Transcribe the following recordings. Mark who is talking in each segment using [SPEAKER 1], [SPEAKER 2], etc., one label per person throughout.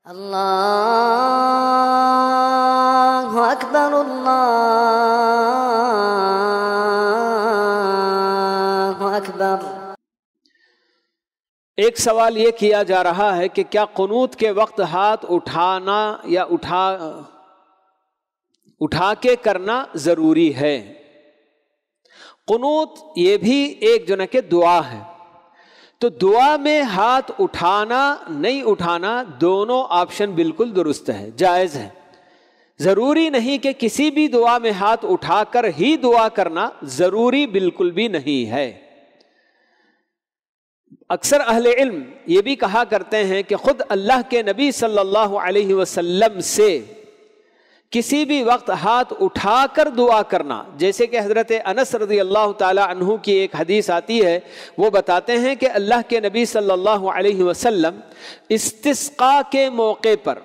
[SPEAKER 1] اللہ اکبر اللہ اکبر۔
[SPEAKER 2] ایک سوال یہ کیا جا رہا ہے کہ کیا قنوت کے وقت ہاتھ اٹھانا یا اٹھا کے کرنا ضروری ہے؟ قنوت یہ بھی ایک جو نا کہ دعا ہے، تو دعا میں ہاتھ اٹھانا نہیں اٹھانا دونوں آپشن بالکل درست ہے، جائز ہے۔ ضروری نہیں کہ کسی بھی دعا میں ہاتھ اٹھا کر ہی دعا کرنا ضروری بالکل بھی نہیں ہے۔ اکثر اہل علم یہ بھی کہا کرتے ہیں کہ خود اللہ کے نبی صلی اللہ علیہ وسلم سے کسی بھی وقت ہاتھ اٹھا کر دعا کرنا، جیسے کہ حضرت انس رضی اللہ تعالی عنہ کی ایک حدیث آتی ہے، وہ بتاتے ہیں کہ اللہ کے نبی صلی اللہ علیہ وسلم استسقاء کے موقع پر،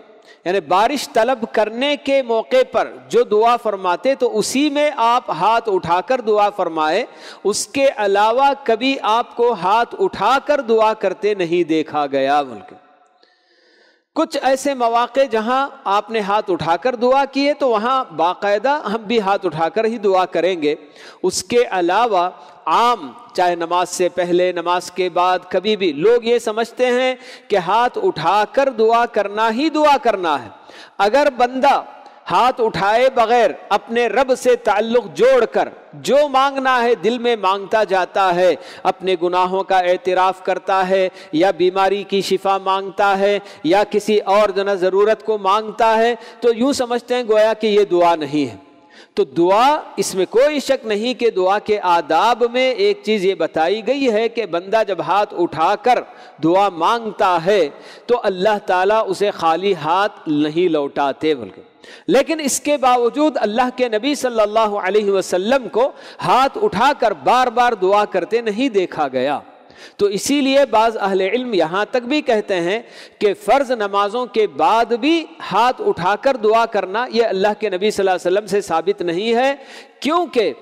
[SPEAKER 2] یعنی بارش طلب کرنے کے موقع پر جو دعا فرماتے تو اسی میں آپ ہاتھ اٹھا کر دعا فرمائے، اس کے علاوہ کبھی آپ کو ہاتھ اٹھا کر دعا کرتے نہیں دیکھا گیا۔ بلکہ کچھ ایسے مواقع جہاں آپ نے ہاتھ اٹھا کر دعا کیے تو وہاں باقاعدہ ہم بھی ہاتھ اٹھا کر ہی دعا کریں گے۔ اس کے علاوہ عام، چاہے نماز سے پہلے، نماز کے بعد، کبھی بھی لوگ یہ سمجھتے ہیں کہ ہاتھ اٹھا کر دعا کرنا ہی دعا کرنا ہے۔ اگر بندہ ہاتھ اٹھائے بغیر اپنے رب سے تعلق جوڑ کر جو مانگنا ہے دل میں مانگتا جاتا ہے، اپنے گناہوں کا اعتراف کرتا ہے، یا بیماری کی شفا مانگتا ہے، یا کسی اور ضرورت کو مانگتا ہے، تو یوں سمجھتے ہیں گویا کہ یہ دعا نہیں ہے۔ تو دعا، اس میں کوئی شک نہیں کہ دعا کے آداب میں ایک چیز یہ بتائی گئی ہے کہ بندہ جب ہاتھ اٹھا کر دعا مانگتا ہے تو اللہ تعالیٰ اسے خالی ہاتھ نہیں لوٹاتے، بلکہ لیکن اس کے باوجود اللہ کے نبی صلی اللہ علیہ وسلم کو ہاتھ اٹھا کر بار بار دعا کرتے نہیں دیکھا گیا۔ تو اسی لیے بعض اہل علم یہاں تک بھی کہتے ہیں کہ فرض نمازوں کے بعد بھی ہاتھ اٹھا کر دعا کرنا یہ اللہ کے نبی صلی اللہ علیہ وسلم سے ثابت نہیں ہے، کیونکہ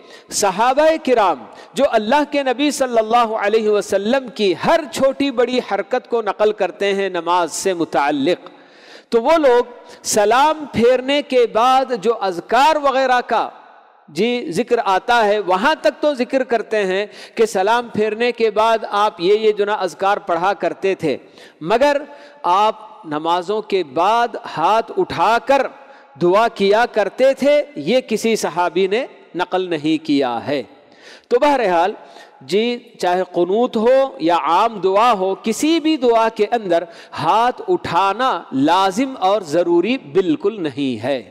[SPEAKER 2] صحابہ کرام جو اللہ کے نبی صلی اللہ علیہ وسلم کی ہر چھوٹی بڑی حرکت کو نقل کرتے ہیں نماز سے متعلق، تو وہ لوگ سلام پھیرنے کے بعد جو اذکار وغیرہ کا ذکر آتا ہے وہاں تک تو ذکر کرتے ہیں کہ سلام پھیرنے کے بعد آپ یہ اذکار پڑھا کرتے تھے، مگر آپ نمازوں کے بعد ہاتھ اٹھا کر دعا کیا کرتے تھے یہ کسی صحابی نے نقل نہیں کیا ہے۔ تو بہرحال چاہے قنوت ہو یا عام دعا ہو، کسی بھی دعا کے اندر ہاتھ اٹھانا لازم اور ضروری بالکل نہیں ہے۔